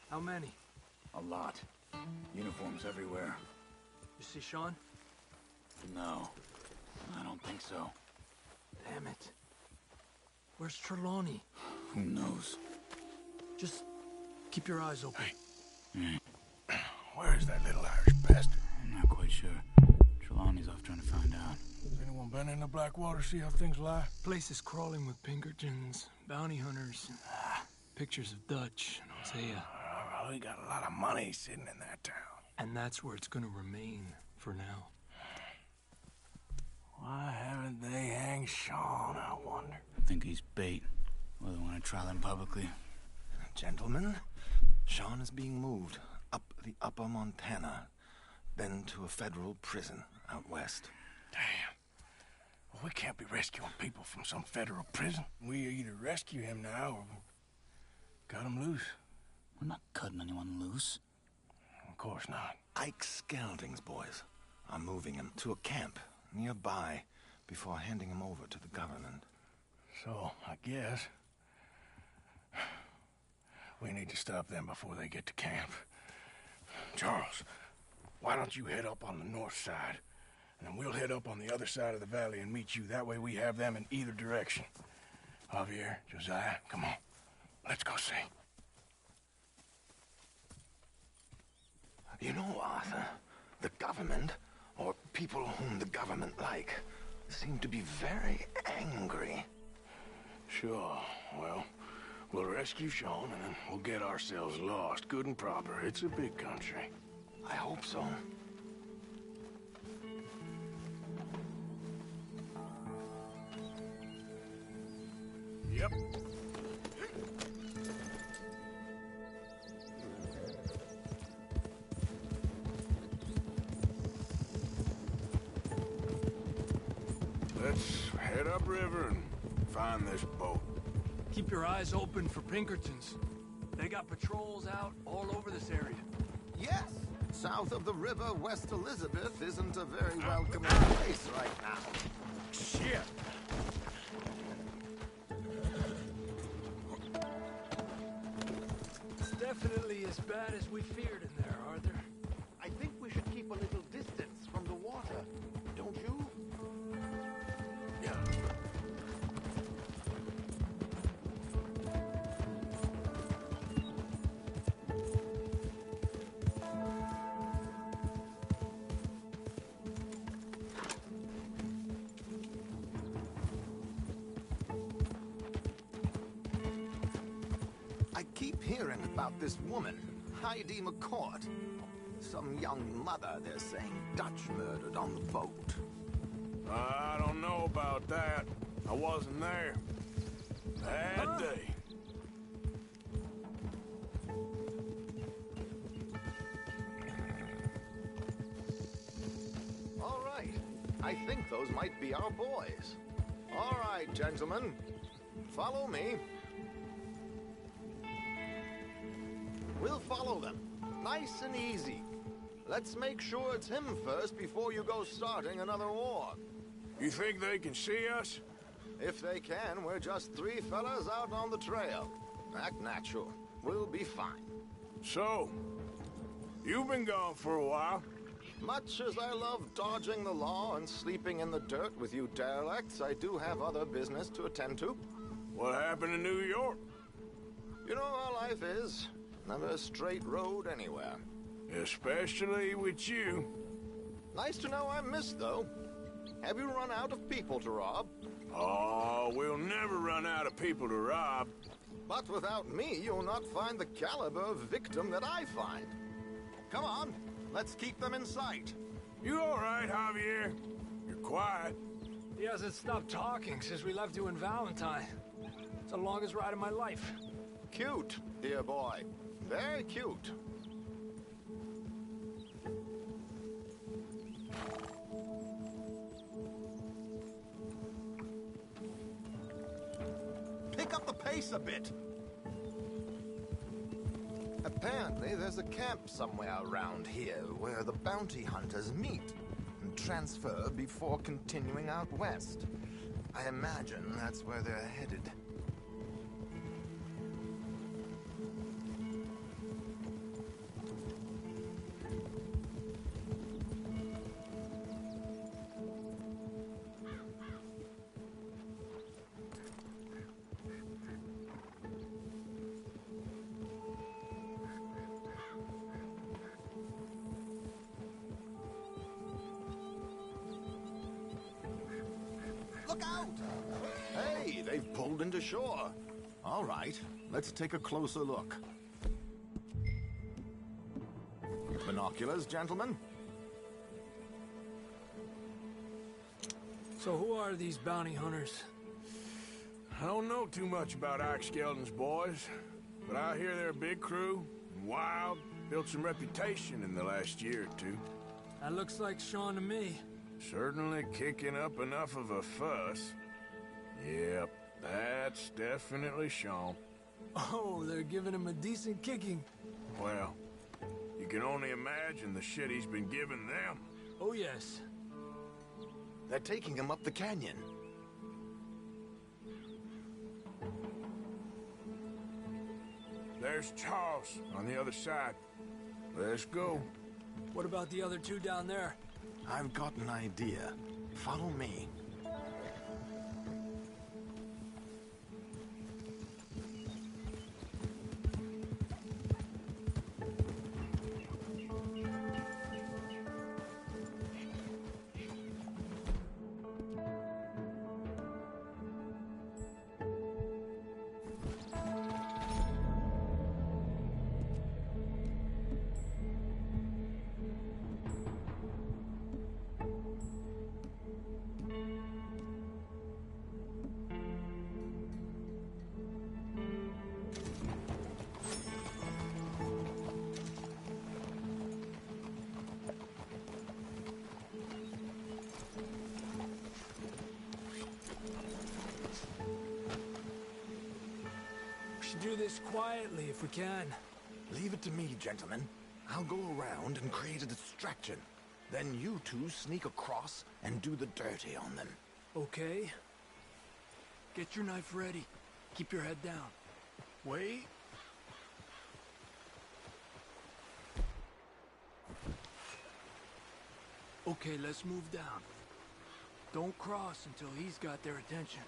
How many? A lot. Uniforms everywhere. You see Sean? No, I don't think so. Damn it. Where's Trelawney? Who knows? Just keep your eyes open. Hey. Where is that little Irish bastard? I'm not quite sure. Trelawney's off trying to find out. Has anyone been in the Blackwater, see how things lie? Place is crawling with Pinkertons, bounty hunters, pictures of Dutch and Hosea. We got a lot of money sitting in that town. And that's where it's gonna remain for now. Why haven't they hanged Sean, I wonder? I think he's bait. Well, they want to trial him publicly. Gentlemen, Sean is being moved up the upper Montana, then to a federal prison out west. Damn. Well, we can't be rescuing people from some federal prison. We either rescue him now or cut him loose. We're not cutting anyone loose. Of course not. Ike Skelding's boys are moving him to a camp nearby before handing him over to the government. So, I guess we need to stop them before they get to camp. Charles, why don't you head up on the north side, and then we'll head up on the other side of the valley and meet you. That way we have them in either direction. Javier, Josiah, come on. Let's go see. You know, Arthur, the government, or people whom the government like, seem to be very angry. Sure. Well, we'll rescue Sean, and then we'll get ourselves lost, good and proper. It's a big country. I hope so. Yep. Let's head upriver and find this boat. Keep your eyes open for Pinkertons. They got patrols out all over this area. Yes. South of the river, West Elizabeth isn't a very welcoming place right now. Shit! It's definitely as bad as we feared in there, Arthur. I think we should keep a little distance from the water, don't you? Yeah. I keep hearing about this woman, Heidi McCourt. Some young mother, they're saying, Dutch murdered on the boat. I don't know about that. I wasn't there. Bad day. All right. I think those might be our boys. All right, gentlemen. Follow me. We'll follow them. Nice and easy. Let's make sure it's him first before you go starting another war. You think they can see us? If they can, we're just three fellas out on the trail. Act natural. We'll be fine. So, you've been gone for a while. Much as I love dodging the law and sleeping in the dirt with you derelicts, I do have other business to attend to. What happened in New York? You know how life is. Never a straight road anywhere. Especially with you. Nice to know I'm missed, though. Have you run out of people to rob? Oh, we'll never run out of people to rob. But without me, you'll not find the caliber of victim that I find. Come on, let's keep them in sight. You all right, Javier? You're quiet. He hasn't stopped talking since we left you in Valentine. It's the longest ride of my life. Cute, dear boy. Very cute. Pick up the pace a bit. Apparently, there's a camp somewhere around here where the bounty hunters meet and transfer before continuing out west. I imagine that's where they're headed. Look out! Hey, they've pulled into shore. All right, let's take a closer look. Binoculars, gentlemen? So who are these bounty hunters? I don't know too much about Ike Skeldon's boys, but I hear they're a big crew, and wild, built some reputation in the last year or two. That looks like Sean to me. Certainly kicking up enough of a fuss. Yep, that's definitely Sean. Oh, they're giving him a decent kicking. Well, you can only imagine the shit he's been giving them. Oh, yes. They're taking him up the canyon. There's Charles on the other side. Let's go. What about the other two down there? I've got an idea. Follow me. Do this quietly if we can. Leave it to me, gentlemen. I'll go around and create a distraction. Then you two sneak across and do the dirty on them. Okay. Get your knife ready. Keep your head down. Wait. Okay, let's move down. Don't cross until he's got their attention.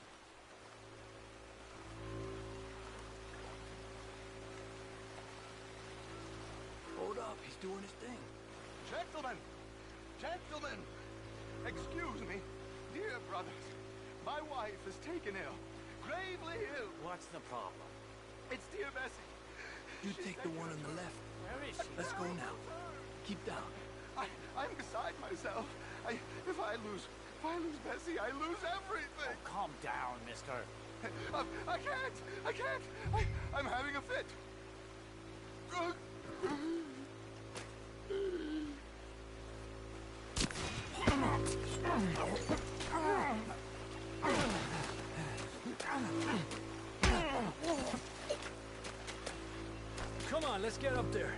Hold up, he's doing his thing. Gentlemen! Gentlemen! Excuse me. Dear brothers, my wife is taken ill. Gravely ill. What's the problem? It's dear Bessie. You take the one on the left. Where is she? Let's go now. Keep down. I'm beside myself. If I lose Bessie, I lose everything. Calm down, mister. I can't. I'm having a fit. Come on, let's get up there.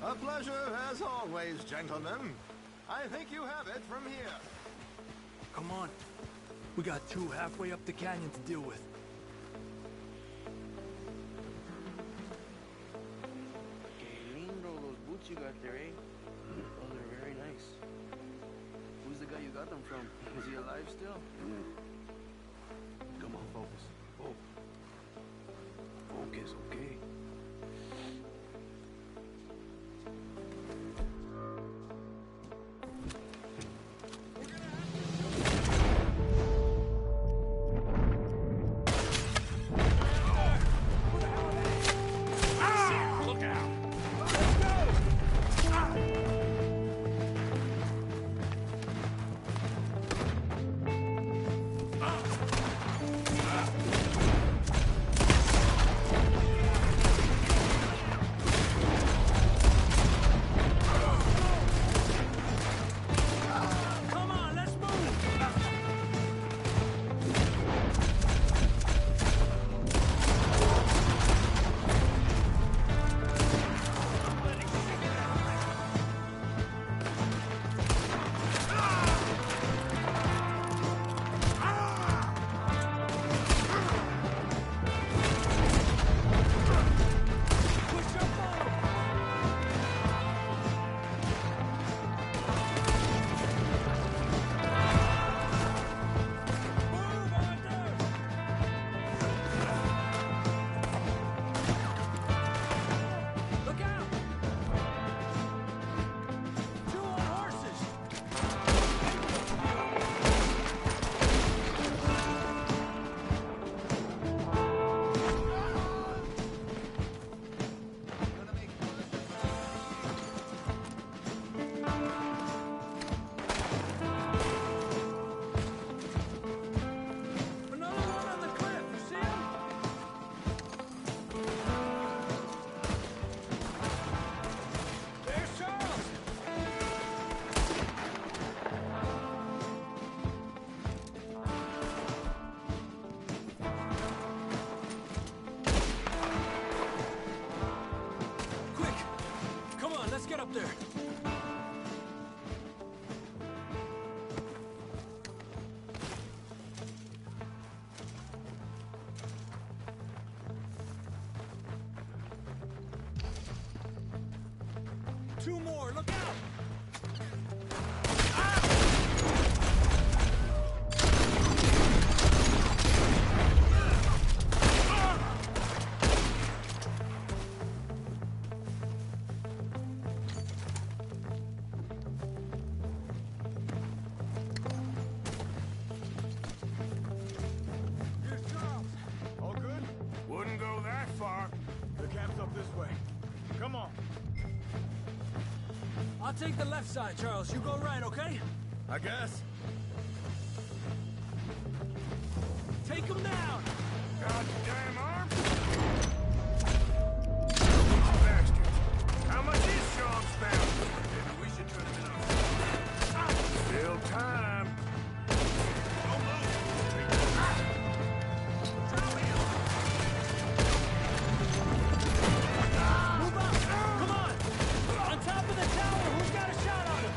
A pleasure as always, gentlemen. I think you have it from here. Come on. We got two halfway up the canyon to deal with. Que lindo those boots you got there, eh? Those are very nice. Who's the guy you got them from? Is he alive still? Come on, focus. Oh. Focus, okay? Two more, look out! Here's Charles. All good? Wouldn't go that far. The camp's up this way. Come on. I'll take the left side, Charles. You go right, okay? I guess. Take him down! Goddamn arms! Bastards. How much is Sean's found? Maybe we should turn him in. Still time. Don't move. Move up! Come on! On top of the tower! Who's got a shot on him?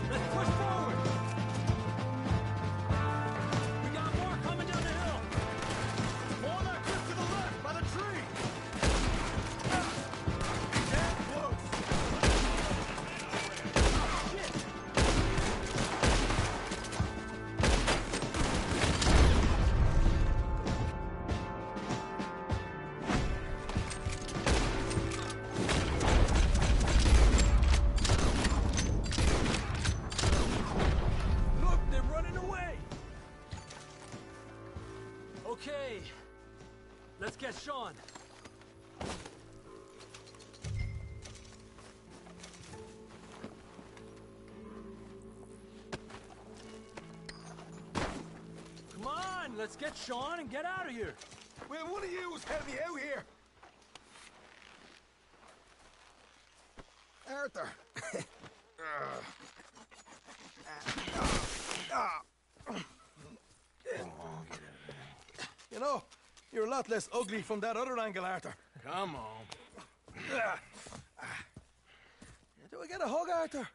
Let's push forward! We got more coming down the hill! More that cliff to the left, by the tree! Damn close! Look, they're running away! Okay, let's get Sean. Come on, let's get Sean and get out of here. Well, one of you was help me out here! Arthur! You know, you're a lot less ugly from that other angle, Arthur. Come on. Do I get a hug, Arthur?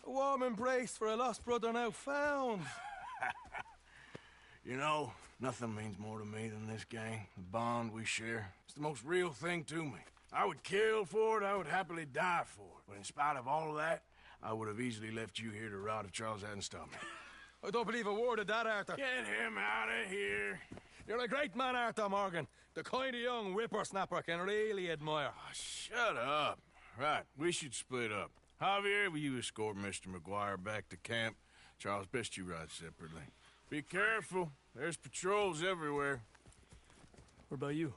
A warm embrace for a lost brother now found. You know, nothing means more to me than this gang, the bond we share. It's the most real thing to me. I would kill for it, I would happily die for it. But in spite of all of that, I would have easily left you here to rot if Charles hadn't stopped me. I don't believe a word of that, Arthur. Get him out of here. You're a great man, Arthur Morgan. The kind of young whippersnapper I can really admire. Oh, shut up. Right, we should split up. Javier, will you escort Mr. McGuire back to camp? Charles, best you ride separately. Be careful. There's patrols everywhere. What about you?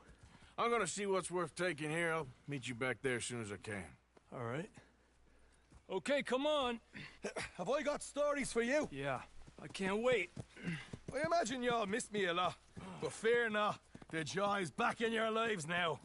I'm gonna see what's worth taking here. I'll meet you back there as soon as I can. All right. Okay, come on. Have I got stories for you? Yeah, I can't wait. I imagine y'all missed me a lot. But fear not, the joy's back in your lives now.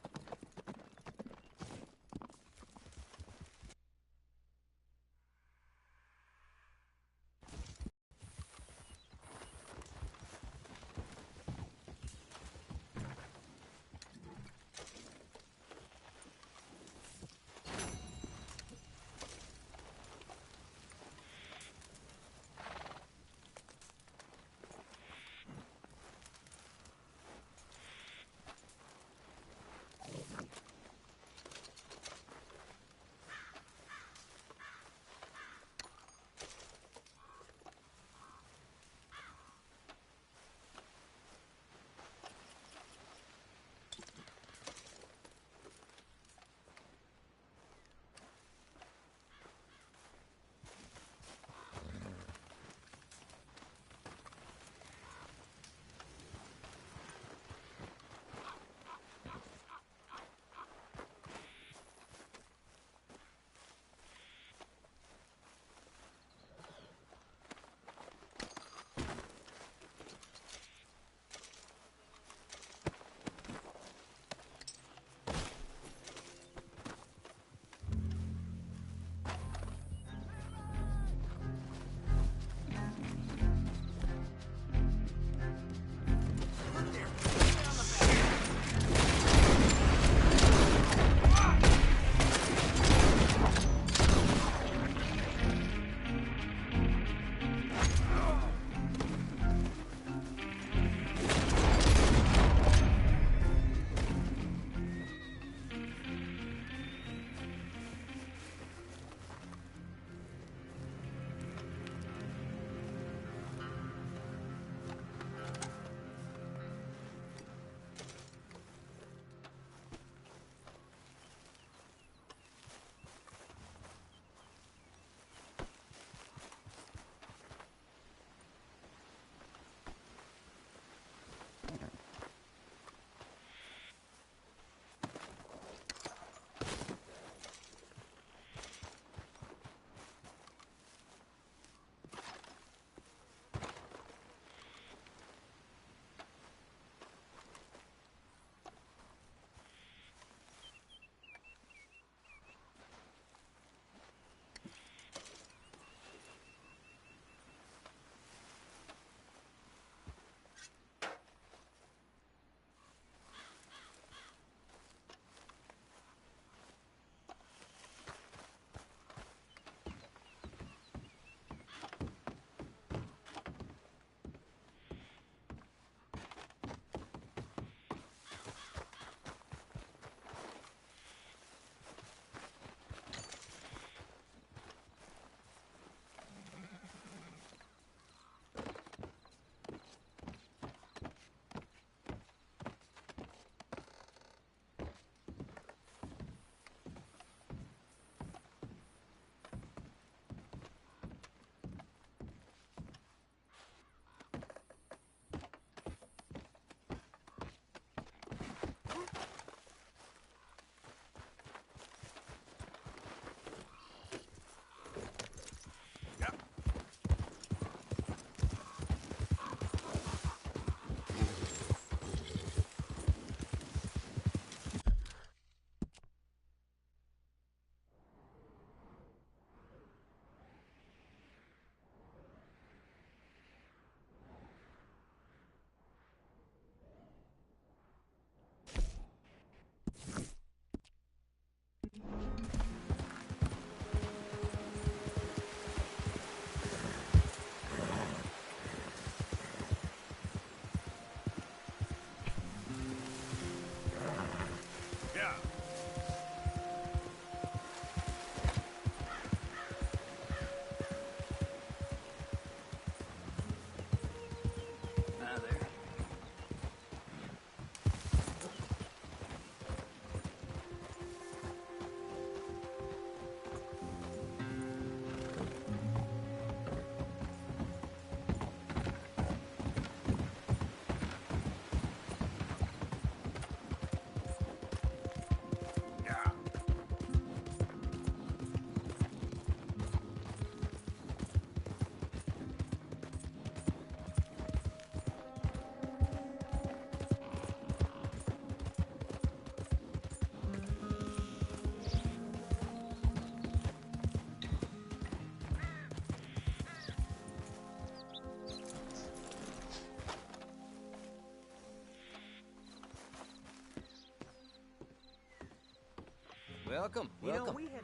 Welcome, You know, welcome. we had...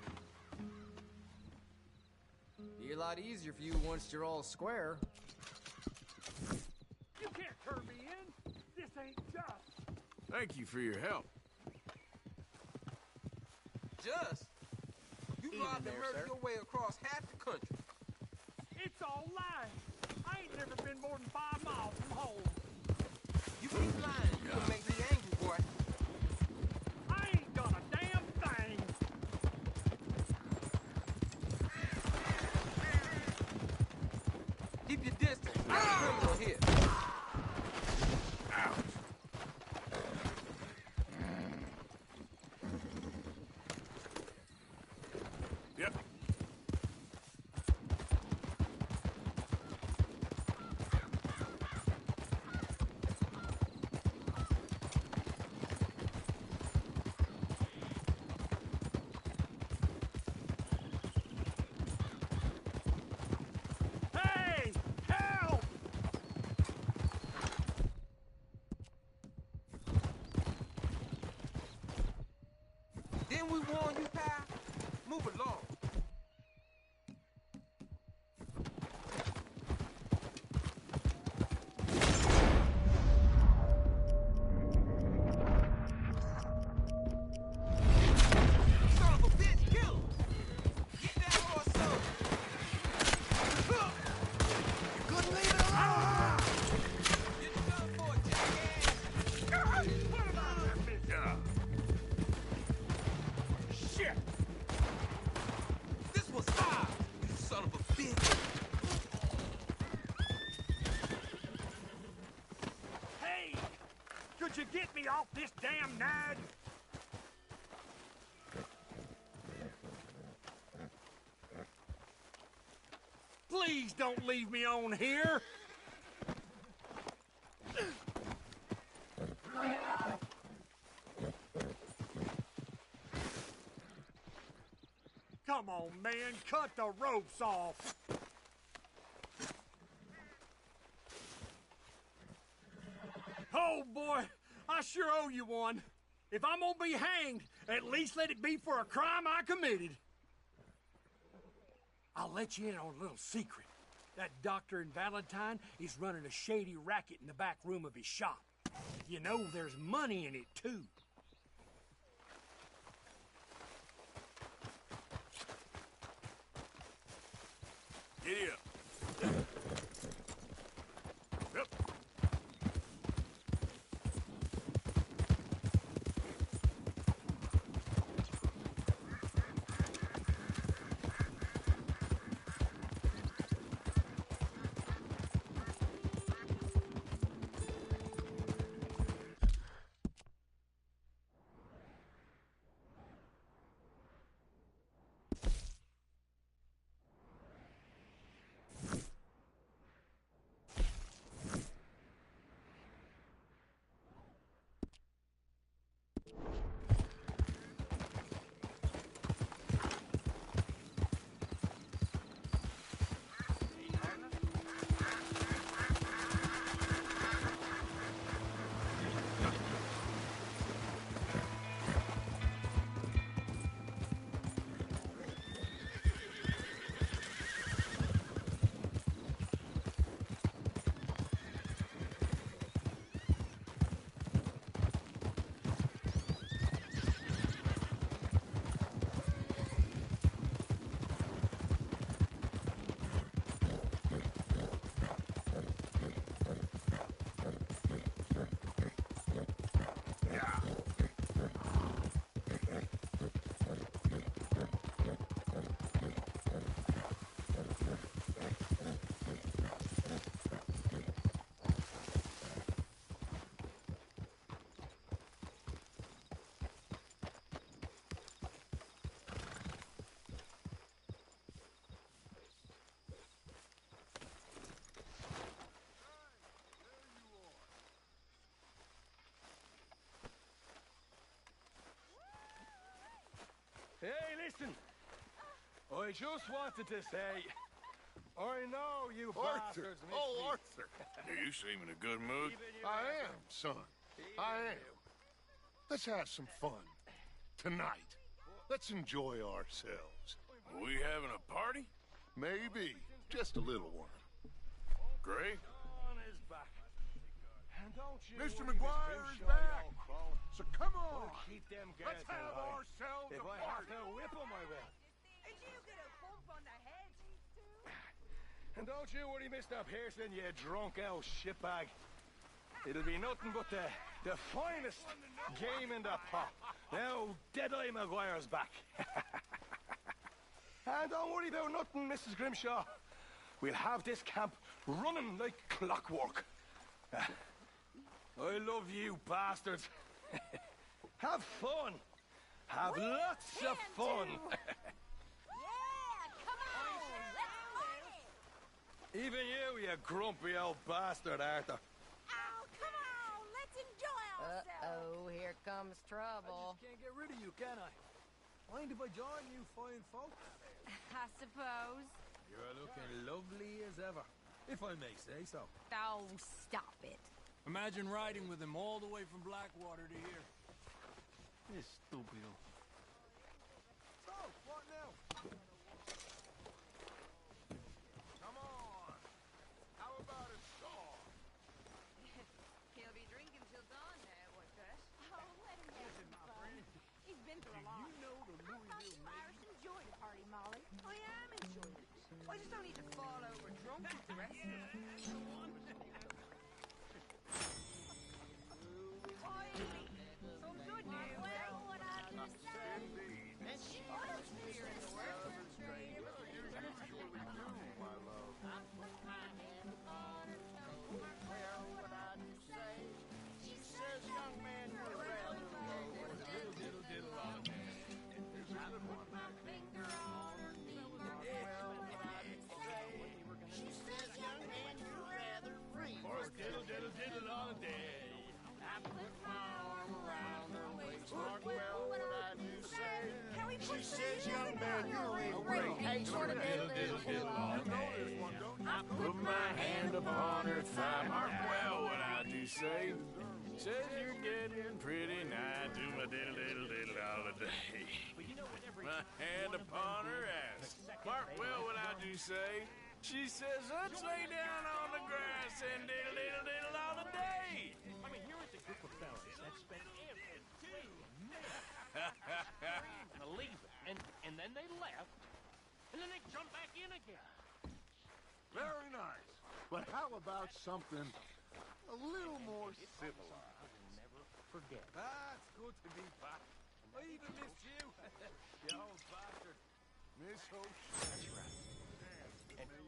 Be a lot easier for you once you're all square. You can't turn me in. This ain't just. Thank you for your help. Just? You robbed and murdered your way across half the country. It's all lies. I ain't never been more than 5 miles from home. You keep lying, you can make me angry, boy. I ain't done a damn thing. Keep your distance. You're a criminal here. Yep. Hey! Help! Didn't we warn you, pal? Move along. Son of a bitch, kill him! Get that horse sold! Couldn't leave it alone! Get done for it, jackass! What about that bitch? Shit! This was ours, you son of a bitch! Hey! Could you get me off this damn nag? Please don't leave me on here! Come on, man, cut the ropes off! Oh, boy, I sure owe you one. If I'm gonna be hanged, at least let it be for a crime I committed. I'll let you in on a little secret. That doctor in Valentine is running a shady racket in the back room of his shop. You know there's money in it, too. Giddy up. Yep. Hey, listen. I just wanted to say, I know you bastards miss me. Arthur. You seem in a good mood. I am, son. I am. Let's have some fun. Tonight. Let's enjoy ourselves. We having a party? Maybe. Just a little one. Great. On his back. And don't you Mr. leave his McGuire big is shorty back. all crawling. So come on. Keep them Let's guys have alive. ourselves If a I have party. to whip them, I will. Did you get a bump on the head? And don't you worry, Mr. Pearson, you drunk old shitbag. It'll be nothing but the finest game in the pot. Now, Deadeye McGuire's back. And don't worry about nothing, Mrs. Grimshaw. We'll have this camp running like clockwork. I love you, bastards. Have fun. Have lots of fun. Even you grumpy old bastard, Arthur. Oh, come on, let's enjoy ourselves. Uh-oh, here comes trouble. I just can't get rid of you, can I? Mind if I join you fine folks? I suppose. You're looking lovely as ever, if I may say so. Oh, stop it. Imagine riding with him all the way from Blackwater to here. This stupido. So, what now? Come on. How about a song? He'll be drinking till dawn now, I bet. Oh, let him have some fun. He's been through a lot. You know the Louisville Irish enjoy the party, Molly. I am enjoying it. I just don't need to fall over drunk with the rest of them. Finally, some good news. Well, what I just said. And she was here in the world. She says, young man, you're in great haste. I put my hand upon her thigh. Mark well what I do say. Says you're getting pretty nigh to my diddle all the day. My hand upon her ass. Mark well what I do say. She says, let's lay down on the grass and diddle all the day. I mean, here is a group of fellas that spent every day to leave it, and then they left, and then they jumped back in again. Very nice. But how about something a little more civilized? I will never forget. It's good to be back. I even missed you. You old bastard. Miss O'Shea. That's right. And if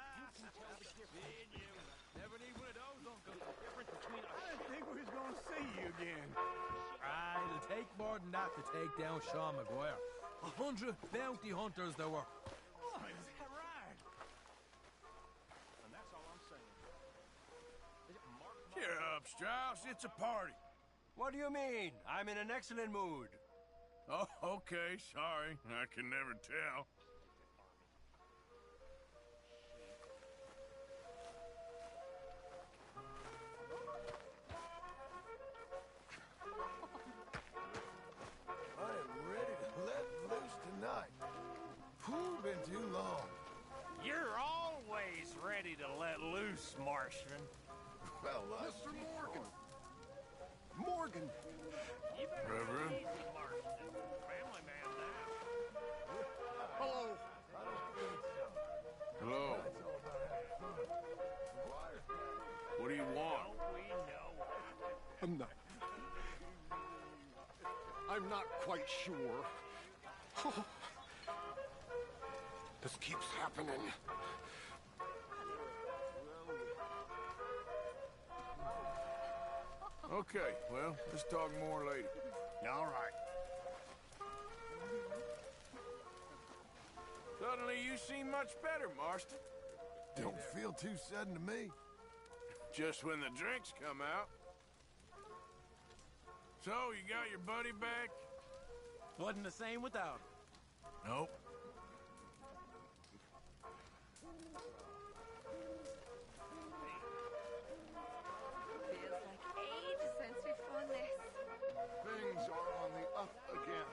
you can tell the difference, Never need one of those, Uncle. the difference between I didn't think we was gonna see you again. It'll take more than that to take down Sean McGuire. 100 bounty hunters there were. Oh, is that right? and that's all I'm saying. Is it Mark? Cheer up, Strauss. It's a party. What do you mean? I'm in an excellent mood. Oh, okay. Sorry. I can never tell. I am ready to let loose tonight. Whew, been too long. You're always ready to let loose, Marshman. Well, Mr. Morgan. Morgan. You better Reverend? take it easy, Marshman. Family man now. Hello. Hello. What do you want? Don't we know? I'm not quite sure. This keeps happening. Okay, well, let's talk more later. All right. Suddenly you seem much better, Marston. Don't feel too sudden to me. Just when the drinks come out. So, you got your buddy back? Wasn't the same without him. Nope. Feels like ages since we've done this. Things are on the up again.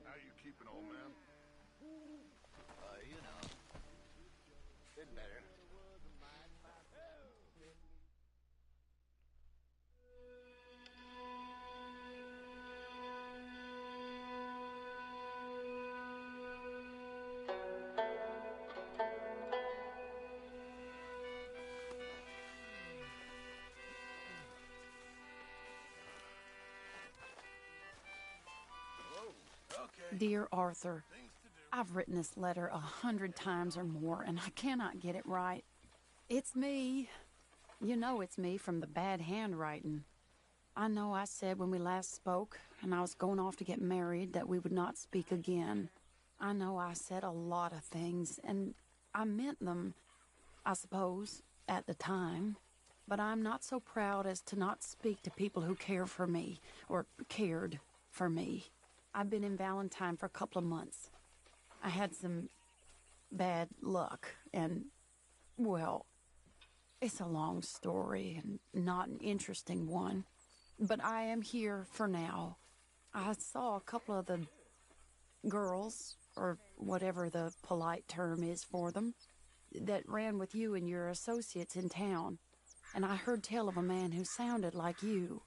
How you keeping, old man? You know. Been better. Dear Arthur, I've written this letter 100 times or more, and I cannot get it right. It's me. You know it's me from the bad handwriting. I know I said when we last spoke, and I was going off to get married, that we would not speak again. I know I said a lot of things, and I meant them, I suppose, at the time. But I'm not so proud as to not speak to people who care for me, or cared for me. I've been in Valentine for a couple of months. I had some bad luck, and, well, it's a long story and not an interesting one. But I am here for now. I saw a couple of the girls, or whatever the polite term is for them, that ran with you and your associates in town. And I heard tell of a man who sounded like you.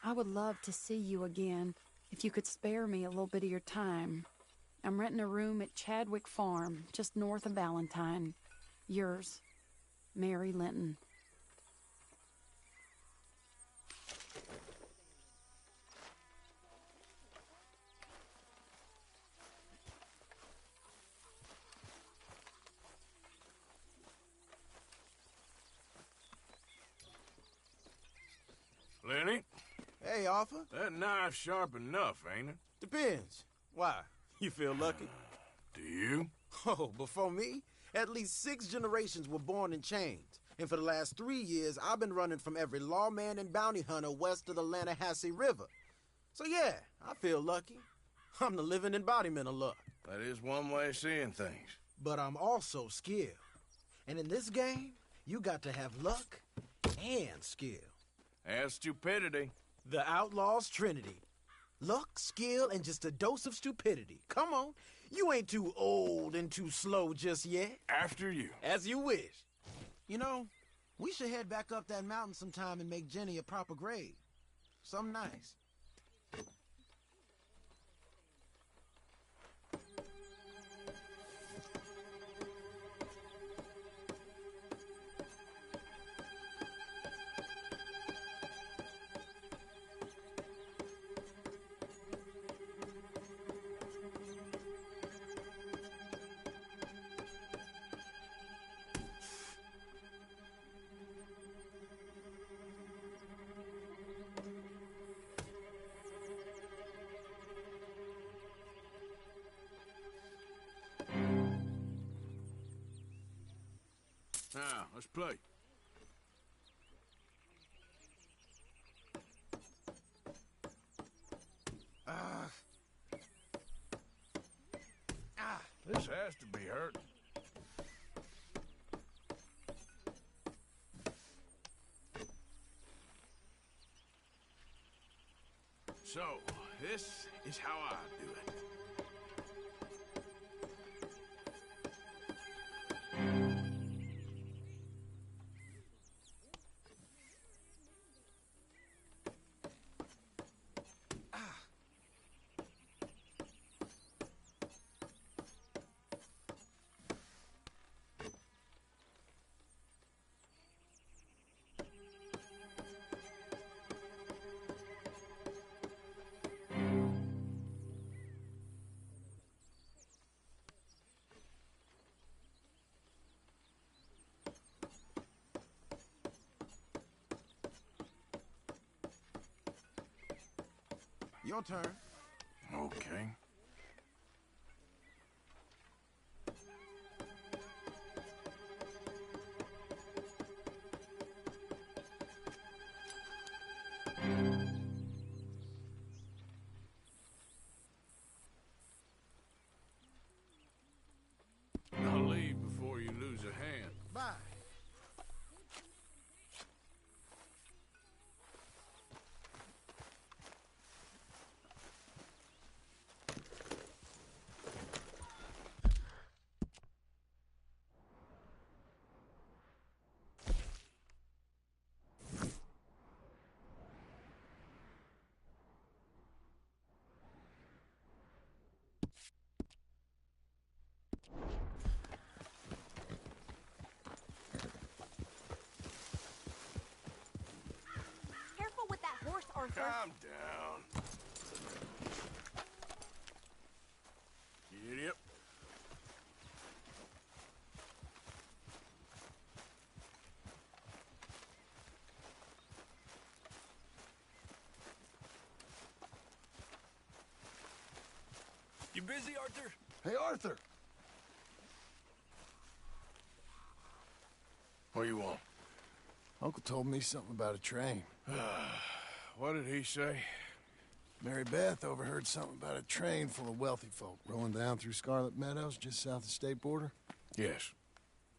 I would love to see you again, if you could spare me a little bit of your time. I'm renting a room at Chadwick Farm, just north of Valentine. Yours, Mary Linton. Arthur? That knife's sharp enough, ain't it? Depends. Why? You feel lucky? Do you? Oh, before me, at least 6 generations were born in chains. And for the last 3 years, I've been running from every lawman and bounty hunter west of the Lannahechee River. So yeah, I feel lucky. I'm the living embodiment of luck. That is one way of seeing things. But I'm also skilled. And in this game, you got to have luck and skill. And stupidity. The Outlaw's Trinity. Luck, skill, and just a dose of stupidity. Come on, you ain't too old and too slow just yet. After you. As you wish. You know, we should head back up that mountain sometime and make Jenny a proper grave. Something nice. Now, let's play. This has to be hurting. So, this is how I do it. Your turn. Okay. I'll leave before you lose a hand. Bye. Careful with that horse, Arthur. Calm down. Giddy up. You busy, Arthur? Hey, Arthur! What do you want? Uncle told me something about a train. What did he say? Mary Beth overheard something about a train full of wealthy folk rolling down through Scarlet Meadows just south of the state border. Yes.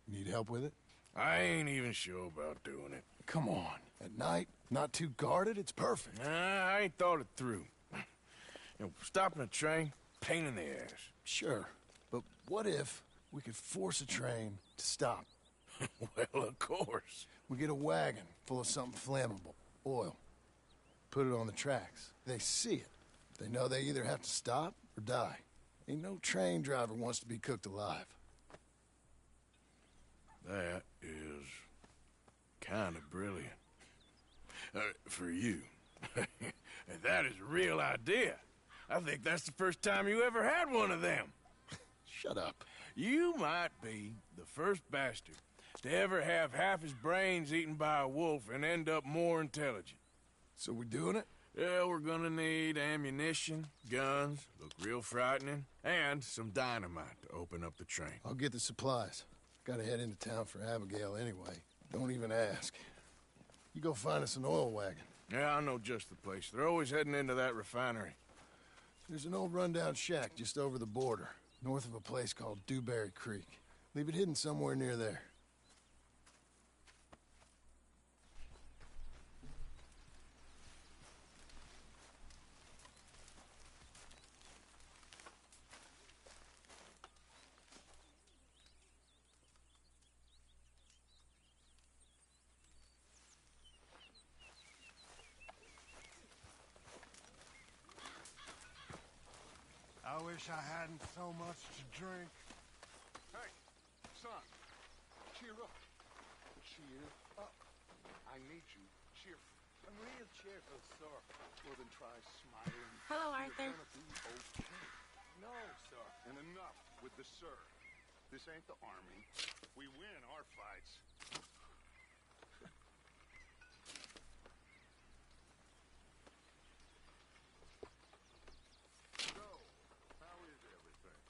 Need help with it? I ain't even sure about doing it. Come on. At night, not too guarded, it's perfect. I ain't thought it through. You know, stopping a train, pain in the ass. Sure, but what if we could force a train to stop? Well, of course. We get a wagon full of something flammable, oil. Put it on the tracks. They see it. They know they either have to stop or die. Ain't no train driver wants to be cooked alive. That is kind of brilliant. For you. That is a real idea. I think that's the first time you ever had one of them. Shut up. You might be the first bastard to ever have half his brains eaten by a wolf and end up more intelligent. So we're doing it? Yeah, we're gonna need ammunition, guns, look real frightening, and some dynamite to open up the train. I'll get the supplies. Gotta head into town for Abigail anyway. Don't even ask. You go find us an oil wagon. Yeah, I know just the place. They're always heading into that refinery. There's an old rundown shack just over the border, north of a place called Dewberry Creek. Leave it hidden somewhere near there. I wish I hadn't so much to drink. Hey, son, cheer up. Cheer up. I need you cheerful. I'm real cheerful, sir. Well, then try smiling. Hello, Arthur. You're gonna be okay. No, sir. And enough with the sir. This ain't the army. We win our fights. So, how is everything?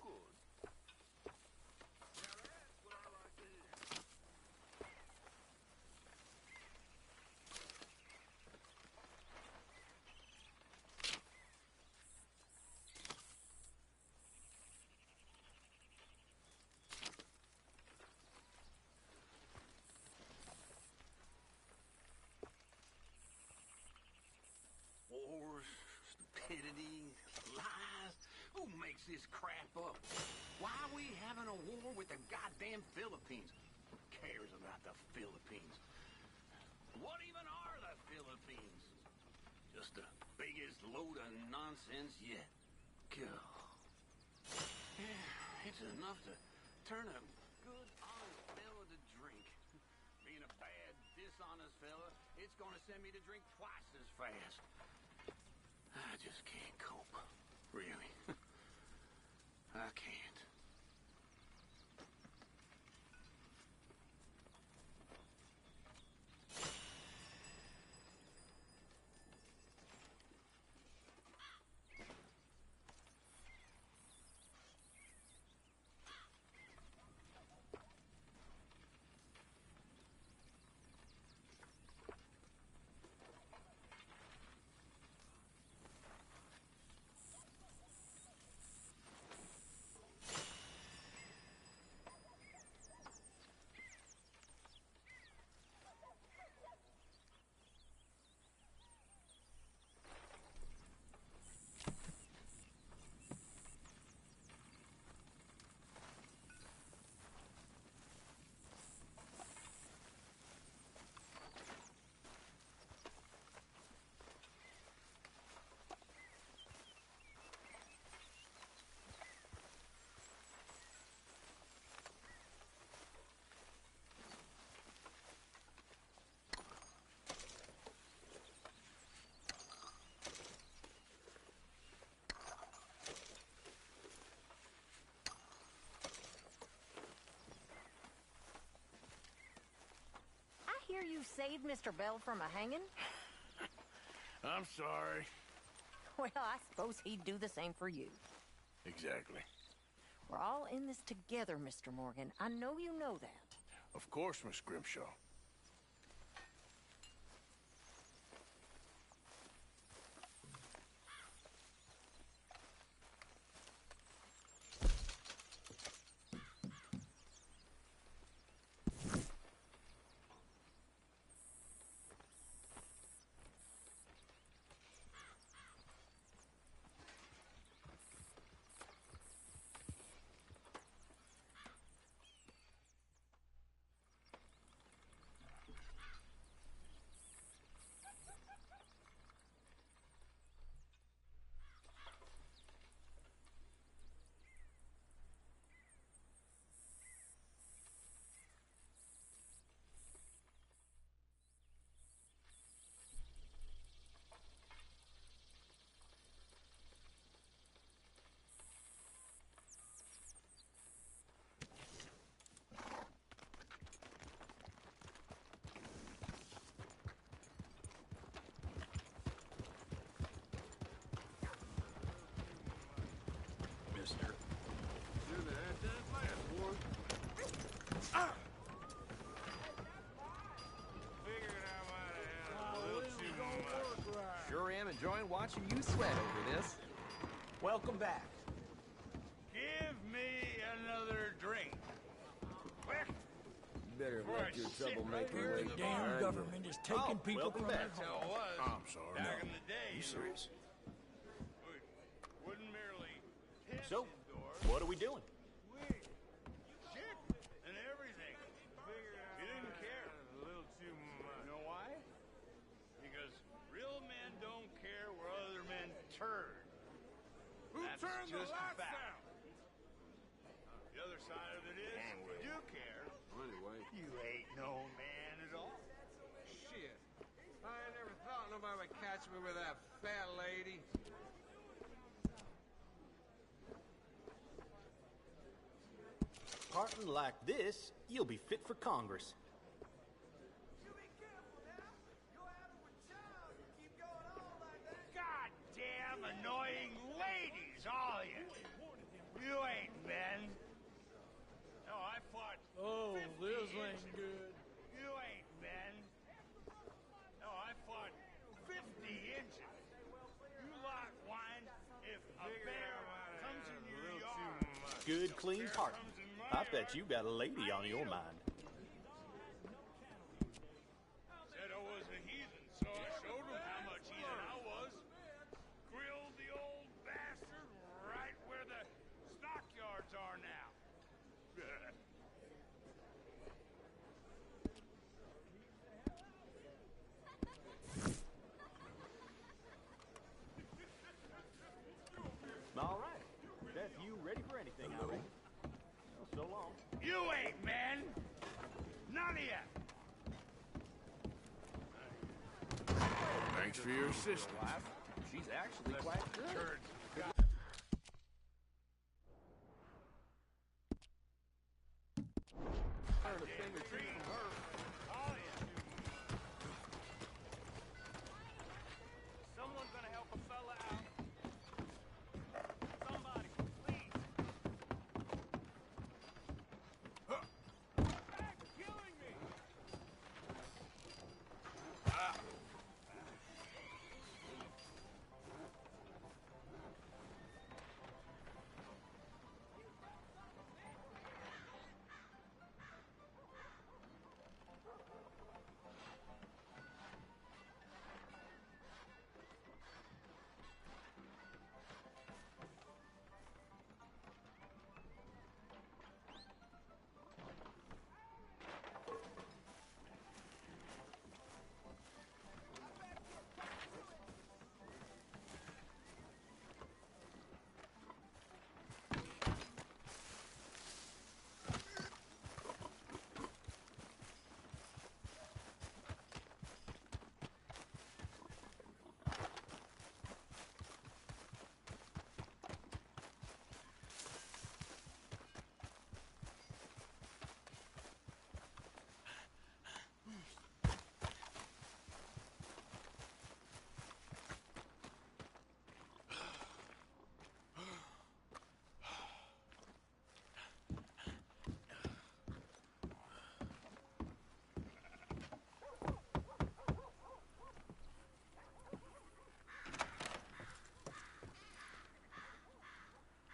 Good. Now that's what I like to hear. Wars, stupidity, lies. Who makes this crap up? Why are we having a war with the goddamn Philippines? Who cares about the Philippines? What even are the Philippines? Just the biggest load of nonsense yet. God. Yeah, it's enough to turn a good, honest fella to drink. Being a bad, dishonest fella, it's gonna send me to drink twice as fast. I just can't cope. Really. I can't. I hear you saved Mr. Bell from a hanging? I'm sorry. Well, I suppose he'd do the same for you. Exactly. We're all in this together, Mr. Morgan. I know you know that. Of course, Miss Grimshaw. am enjoying watching you sweat over this. Welcome back. Give me another drink. Quick! Better let your troublemaking way The damn government is taking people from their So homes. it was. I'm sorry. Back in the day, You serious? wouldn't merely hit So, his door. what are we doing? Shit and everything. You didn't care. A little too much. You know why? Because real men don't care where other men turn. Who That's turned the just lights fact. down? The other side of it is, you care. Anyway. You ain't no man at all. Shit. I never thought nobody would catch me with that fat lady. Parting like this, you'll be fit for Congress. Goddamn annoying ladies, all you. You ain't men. No, I fought. Oh, 50 this inches. ain't good. You ain't men. No, I fought 50 inches. You lot whine if a bear comes in your yard. Good, clean Bear parting. comes in my I bet yard. you got a lady on your mind. Said I was a heathen, so I showed him how much heathen I was. Grilled the old bastard right where the stockyards are now. All right. Beth, you ready for anything, I reckon. Well, so long. You ain't men! None of you! Thanks for your assistance. She's actually quite good. Learn a thing or two from her. Someone gonna help a fella out? Somebody, please! Killing me!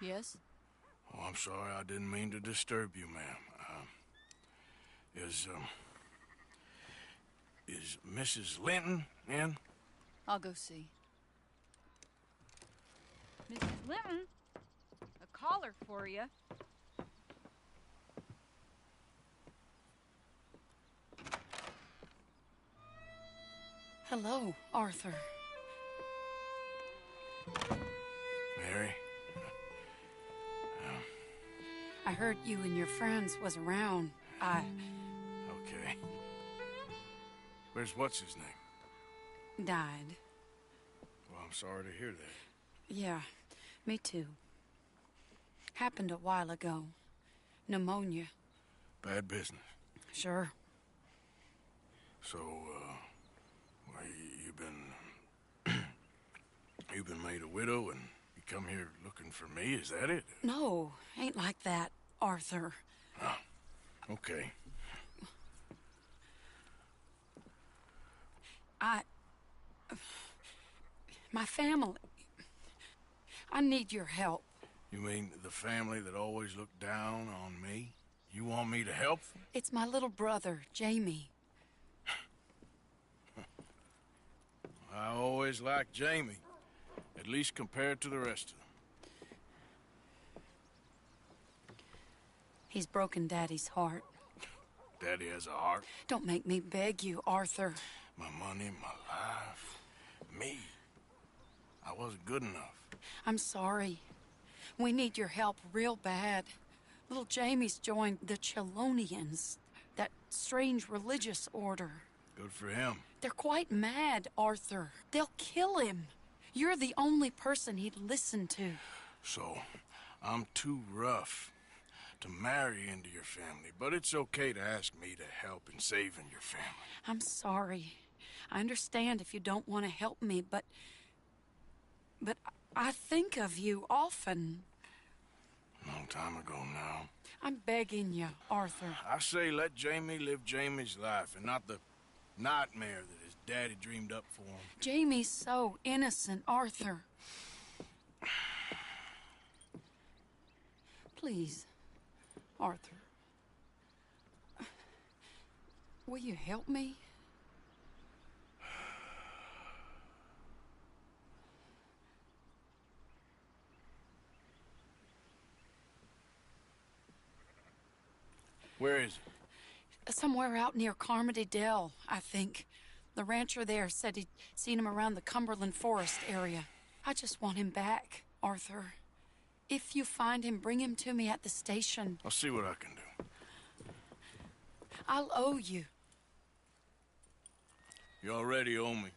Yes? Oh, I'm sorry. I didn't mean to disturb you, ma'am. Is Mrs. Linton in? I'll go see. Mrs. Linton, a caller for you. Hello, Arthur. Mary? I heard you and your friends was around. Okay. Where's what's-his name? Died. Well, I'm sorry to hear that. Yeah, me too. Happened a while ago. Pneumonia. Bad business. Sure. So, well, you've been made a widow and you come here looking for me, is that it? No, ain't like that, Arthur. Oh, okay. My family. I need your help. You mean the family that always looked down on me? You want me to help them? It's my little brother, Jamie. I always liked Jamie, at least compared to the rest of them. He's broken Daddy's heart. Daddy has a heart. Don't make me beg you, Arthur. My money, my life, me. I wasn't good enough. I'm sorry. We need your help real bad. Little Jamie's joined the Chelonians, that strange religious order. Good for him. They're quite mad, Arthur. They'll kill him. You're the only person he'd listen to. So, I'm too rough to marry into your family, but it's okay to ask me to help in saving your family. I'm sorry. I understand if you don't want to help me, but I think of you often. Long time ago now. I'm begging you, Arthur. I say let Jamie live Jamie's life and not the nightmare that his daddy dreamed up for him. Jamie's so innocent, Arthur. Please, Arthur. Will you help me? Where is it? Somewhere out near Carmody Dell, I think. The rancher there said he'd seen him around the Cumberland Forest area. I just want him back, Arthur. If you find him, bring him to me at the station. I'll see what I can do. I'll owe you. You already owe me.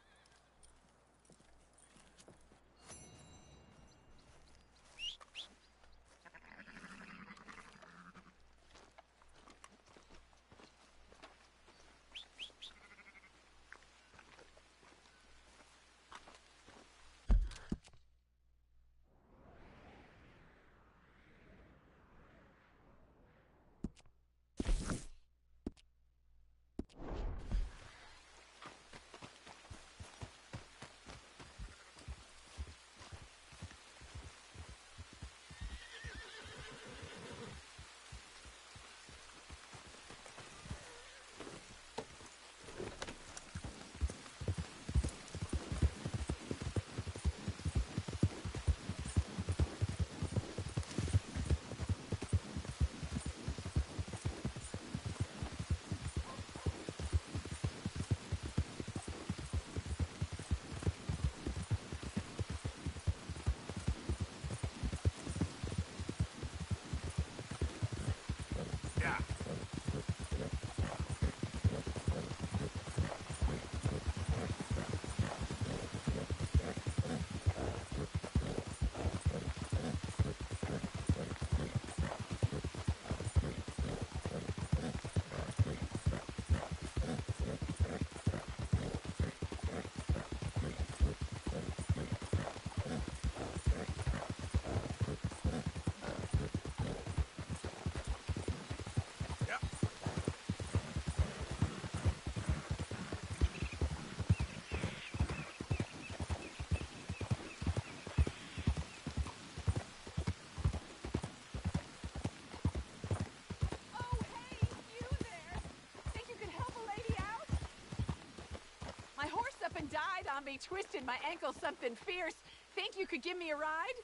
Died on me, twisted my ankle something fierce. Think you could give me a ride?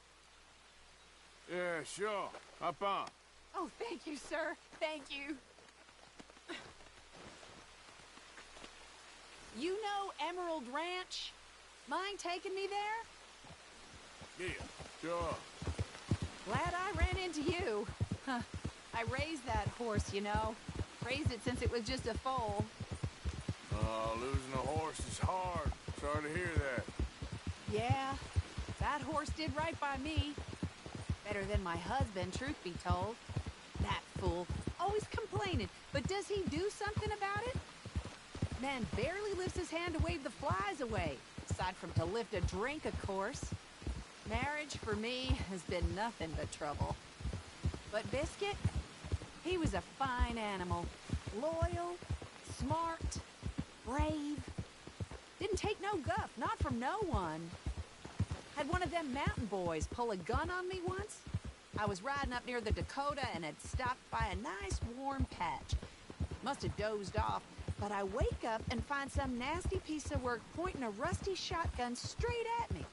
Yeah, sure. Hop on. Oh, thank you, sir. Thank you. You know Emerald Ranch? Mind taking me there? Yeah, sure. Glad I ran into you. Huh. I raised that horse, you know. Raised it since it was just a foal. Losing a horse is hard. Sorry to hear that. Yeah, that horse did right by me. Better than my husband, truth be told. That fool, always complaining, but does he do something about it? Man barely lifts his hand to wave the flies away, aside from to lift a drink, of course. Marriage, for me, has been nothing but trouble. But Biscuit, he was a fine animal. Loyal, smart, brave. Didn't take no guff, not from no one. Had one of them mountain boys pull a gun on me once. I was riding up near the Dakota and had stopped by a nice warm patch. Must have dozed off, but I wake up and find some nasty piece of work pointing a rusty shotgun straight at me.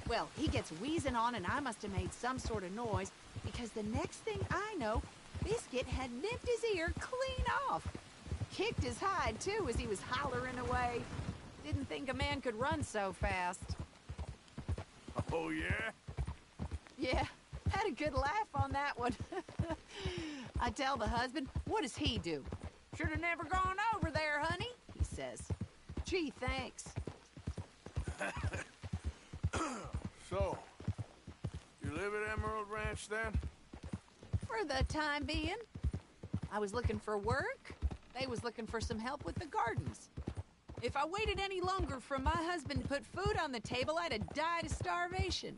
Well, he gets wheezing on and I must have made some sort of noise, because the next thing I know, Biscuit had nipped his ear clean off. Kicked his hide, too, as he was hollering away. Didn't think a man could run so fast. Oh, yeah? Yeah, had a good laugh on that one. I tell the husband, what does he do? Should have never gone over there, honey, he says. Gee, thanks. So, you live at Emerald Ranch, then? For the time being. I was looking for work. They was looking for some help with the gardens. If I waited any longer for my husband to put food on the table, I'd have died of starvation.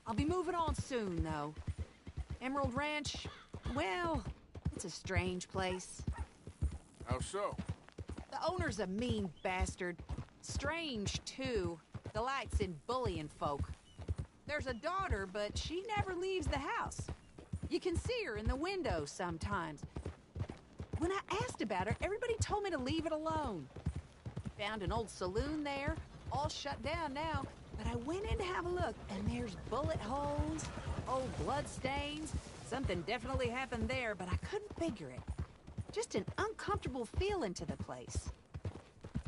I'll be moving on soon, though. Emerald Ranch, well, it's a strange place. How so? The owner's a mean bastard. Strange, too. Delights in bullying folk. There's a daughter, but she never leaves the house. You can see her in the window sometimes. When I asked about her, everybody told me to leave it alone. Found an old saloon there, all shut down now, but I went in to have a look, and there's bullet holes, old blood stains. Something definitely happened there, but I couldn't figure it. Just an uncomfortable feeling to the place.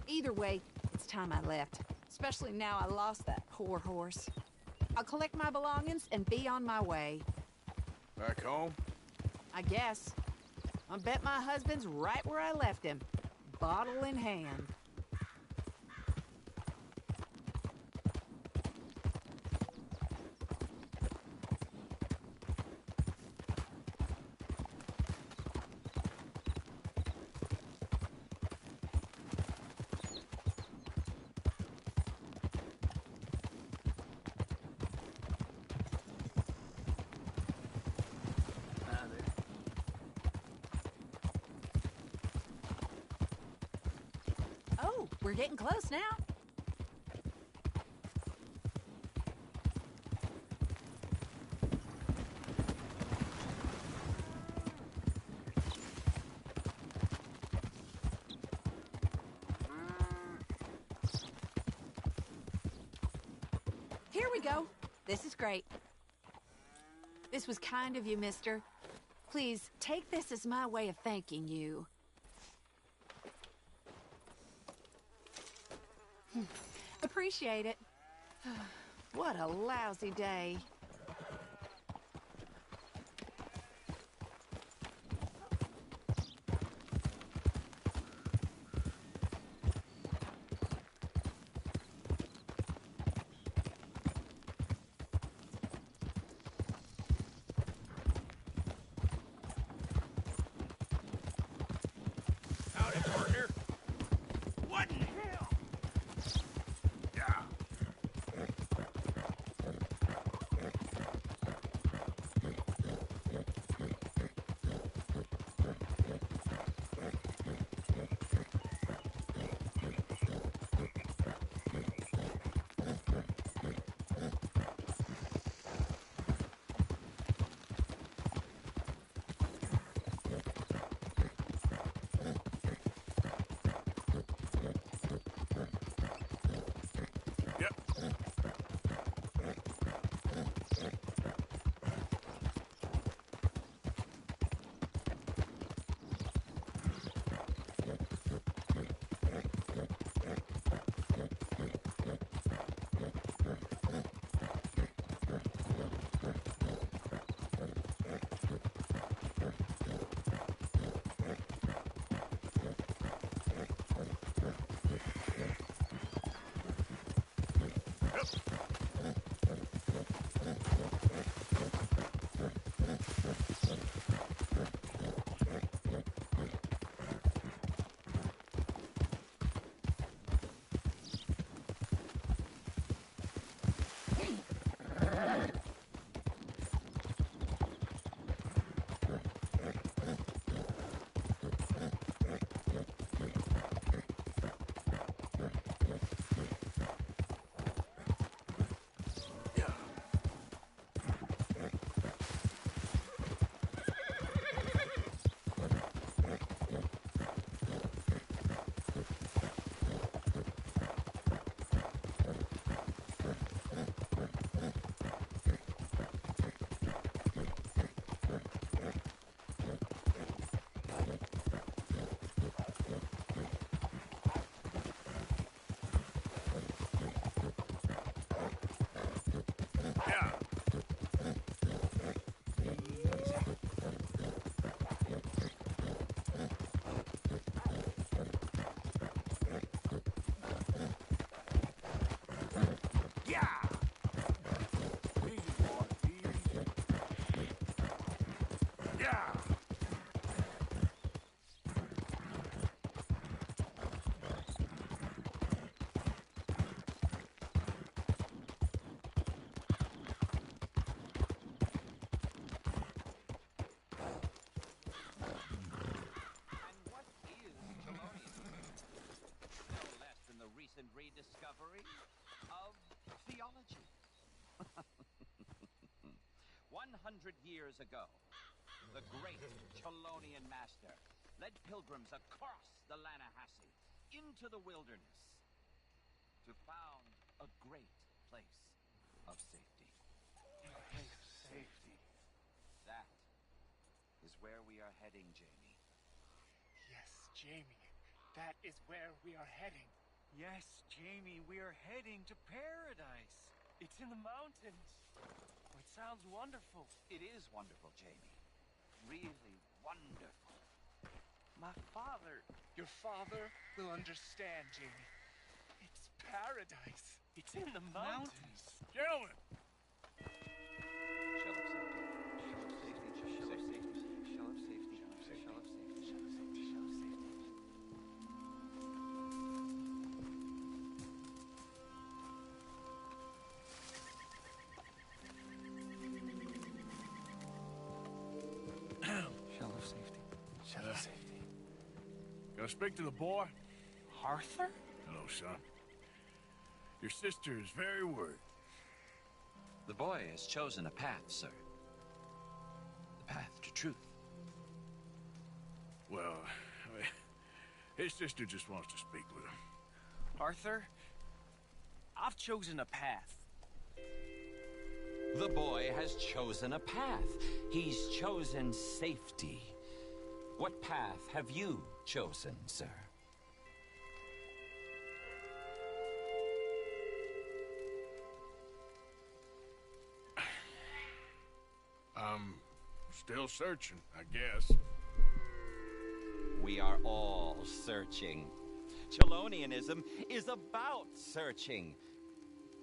Either way, it's time I left, especially now I lost that poor horse. I'll collect my belongings and be on my way. Back home? I guess. I bet my husband's right where I left him, bottle in hand. Oh, we're getting close now. Here we go. This is great. This was kind of you, mister. Please, take this as my way of thanking you. Appreciate it. What a lousy day. Howdy, partner. What in hell? Yeah. and rediscovery of theology. 100 years ago, the great Chelonian master led pilgrims across the Lannahechee into the wilderness to found a great place of safety. A place of safety. That is where we are heading, Jamie. Yes, Jamie. That is where we are heading. Yes, Jamie, we are heading to paradise. It's in the mountains. Oh, it sounds wonderful. It is wonderful, Jamie. Really wonderful. My father, your father, will understand, Jamie. It's paradise. It's in the mountains. Gentlemen! Shell of safety. Shell of safety. Gonna speak to the boy? Arthur? Hello, son. Your sister is very worried. The boy has chosen a path, sir. The path to truth. Well, I mean, his sister just wants to speak with him. Arthur, I've chosen a path. The boy has chosen a path. He's chosen safety. What path have you chosen, sir? I'm still searching, I guess. We are all searching. Chelonianism is about searching.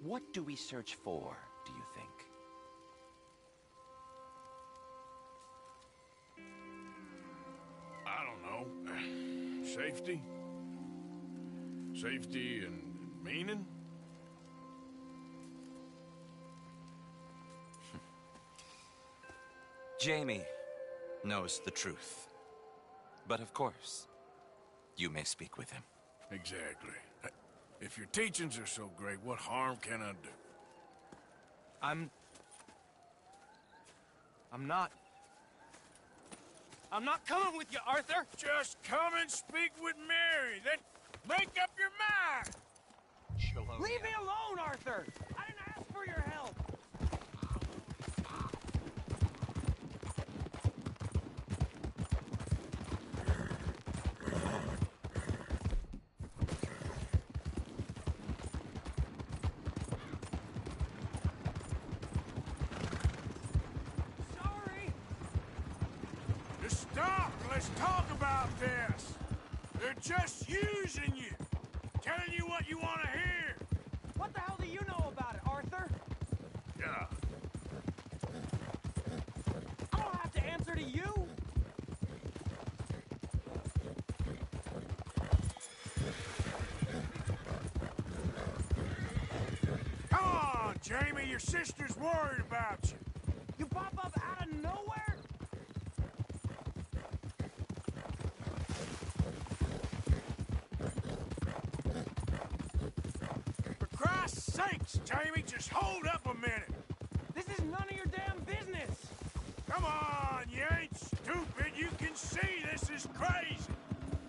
What do we search for, do you think? I don't know. Safety? Safety and meaning? Jamie knows the truth. But of course, you may speak with him. Exactly. If your teachings are so great, what harm can I do? I'm not coming with you, Arthur! Just come and speak with Mary, then make up your mind! Chelonia. Leave me alone, Arthur! I didn't ask for your help! Let's talk about this. They're just using you. Telling you what you want to hear. What the hell do you know about it, Arthur? Yeah. I don't have to answer to you. Come on, Jamie. Your sister's worried about you. You pop up out of nowhere? Sakes, Jamie, just hold up a minute. This is none of your damn business. Come on, you ain't stupid. You can see this is crazy.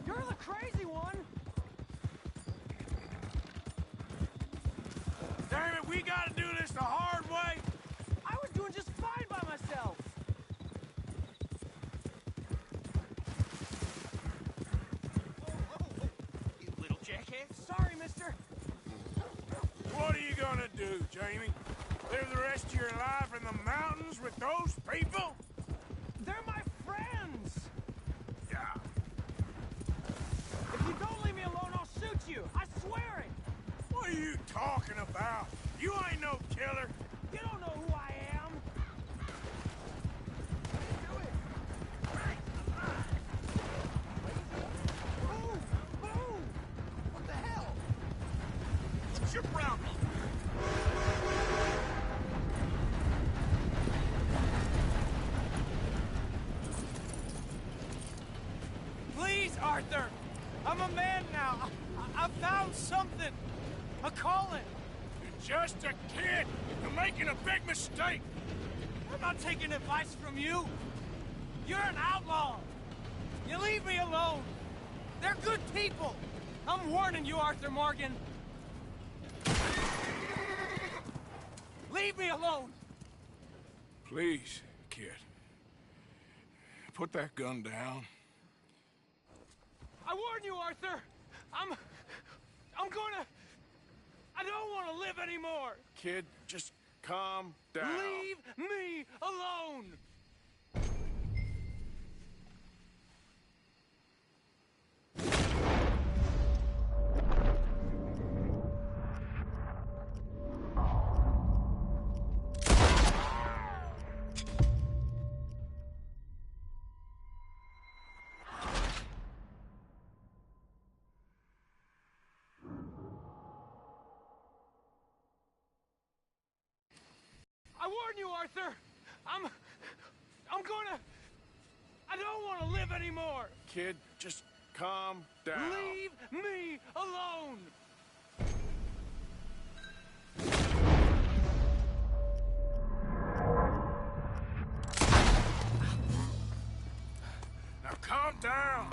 You're the crazy one. Damn it, we gotta do this the hard way. I was doing just fine by myself. You little jackass. Sorry, mister. What are you gonna do, Jamie? Live the rest of your life in the mountains with those people? They're my friends! Yeah. If you don't leave me alone, I'll shoot you! I swear it! What are you talking about? You ain't no killer. You don't know who I am! Do it! Move! Move! What the hell? What's your problem? Please, Arthur! I'm a man now. I found something. A calling. You're just a kid. You're making a big mistake. I'm not taking advice from you. You're an outlaw. You leave me alone. They're good people. I'm warning you, Arthur Morgan. Leave me alone. Please, kid. Put that gun down. I warn you, Arthur. I don't want to live anymore. Kid, just calm down. Leave me alone. I warn you, Arthur! I don't want to live anymore! Kid, just calm down. Leave me alone! Now calm down.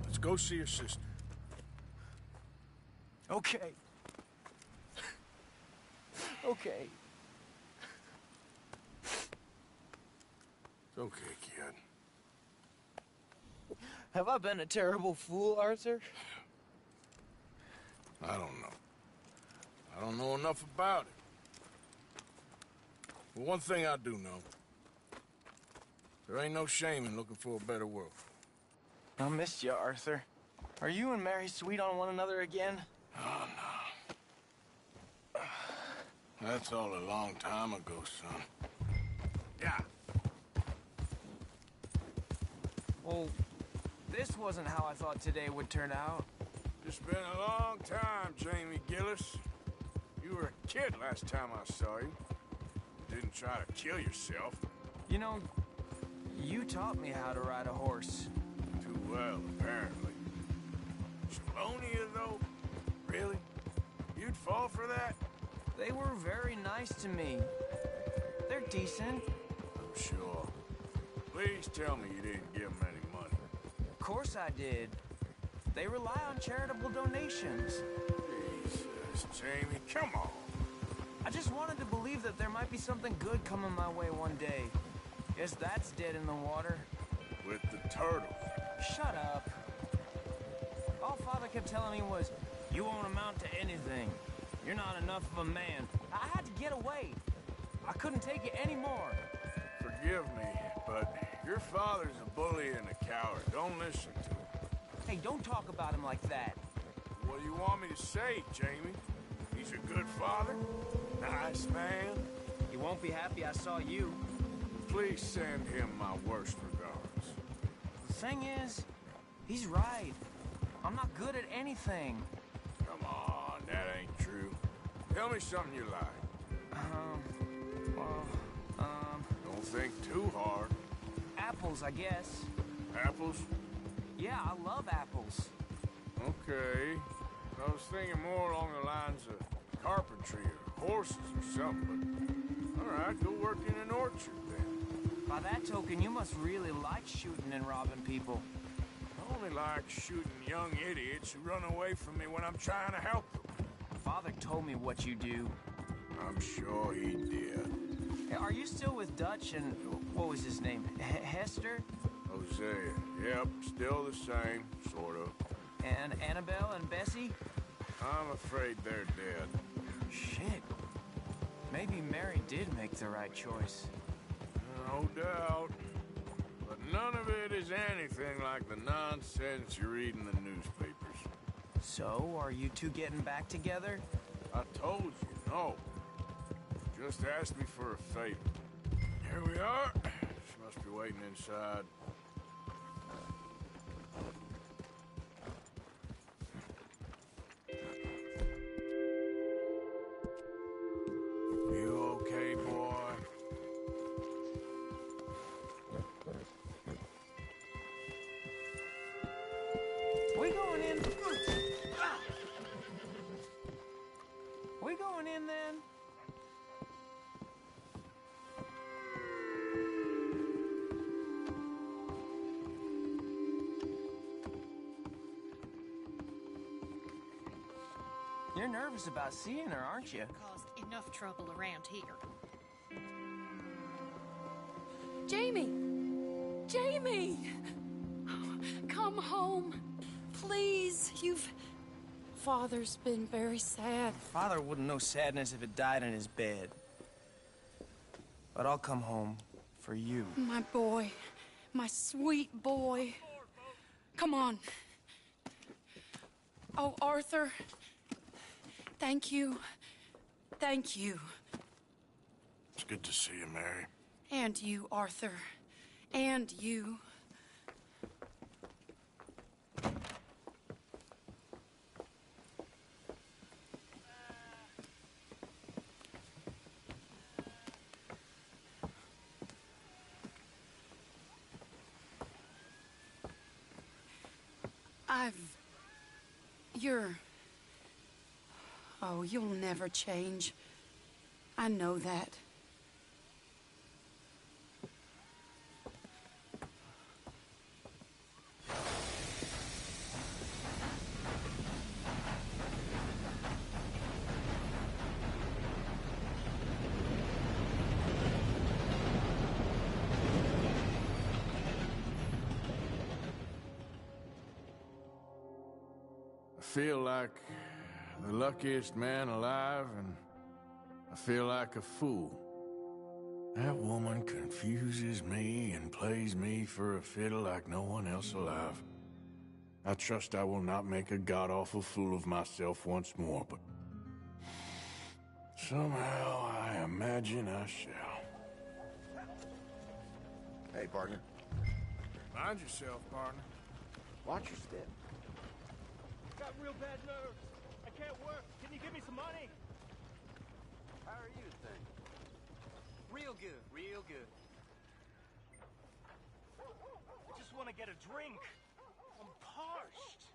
Let's go see your sister. Okay. Okay. It's okay, kid. Have I been a terrible fool, Arthur? I don't know. I don't know enough about it. But one thing I do know. There ain't no shame in looking for a better world. I missed you, Arthur. Are you and Mary sweet on one another again? Oh, no. That's all a long time ago, son. Yeah. Well, this wasn't how I thought today would turn out. It's been a long time, Jamie Gillis. You were a kid last time I saw you. Didn't try to kill yourself. You know, you taught me how to ride a horse. Too well, apparently. Chelonia, though? Really? You'd fall for that? They were very nice to me. They're decent. I'm sure. Please tell me you didn't give them any money. Of course I did. They rely on charitable donations. Jesus, Jamie, come on. I just wanted to believe that there might be something good coming my way one day. Guess that's dead in the water. With the turtles. Shut up. All Father kept telling me was, you won't amount to anything. You're not enough of a man. I had to get away. I couldn't take it anymore. Forgive me, but your father's a bully and a coward. Don't listen to him. Hey, don't talk about him like that. What do you want me to say, Jamie? He's a good father? Nice man? He won't be happy I saw you. Please send him my worst regards. The thing is, he's right. I'm not good at anything. Come on, that ain't true. Tell me something you like. Don't think too hard. Apples, I guess. Apples? Yeah, I love apples. Okay. I was thinking more along the lines of carpentry or horses or something, but... All right, go work in an orchard, then. By that token, you must really like shooting and robbing people. I only like shooting young idiots who run away from me when I'm trying to help them. Father told me what you do. I'm sure he did. Hey, are you still with Dutch and... what was his name? Hester? Hosea. Yep, still the same, sort of. And Annabelle and Bessie? I'm afraid they're dead. Shit. Maybe Mary did make the right choice. No doubt. But none of it is anything like the nonsense you read in the newspapers. So, are you two getting back together? I told you, no. Just asked me for a favor. Here we are. She must be waiting inside. You okay, boy? We going in? We going in then? You're nervous about seeing her, aren't you? Caused enough trouble around here. Jamie! Jamie! Come home. Please, Father's been very sad. Father wouldn't know sadness if it died in his bed. But I'll come home for you. My boy. My sweet boy. Come on. Oh, Arthur. Thank you. Thank you. It's good to see you, Mary. And you, Arthur. And you. Oh, you'll never change. I know that. I feel like the luckiest man alive, and I feel like a fool. That woman confuses me and plays me for a fiddle like no one else alive. I trust I will not make a god-awful fool of myself once more, but somehow I imagine I shall. Hey, partner. Mind yourself, partner. Watch your step. Got real bad nerves. I can't work. Can you give me some money? How are you, thing? Real good, real good. I just want to get a drink. I'm parched.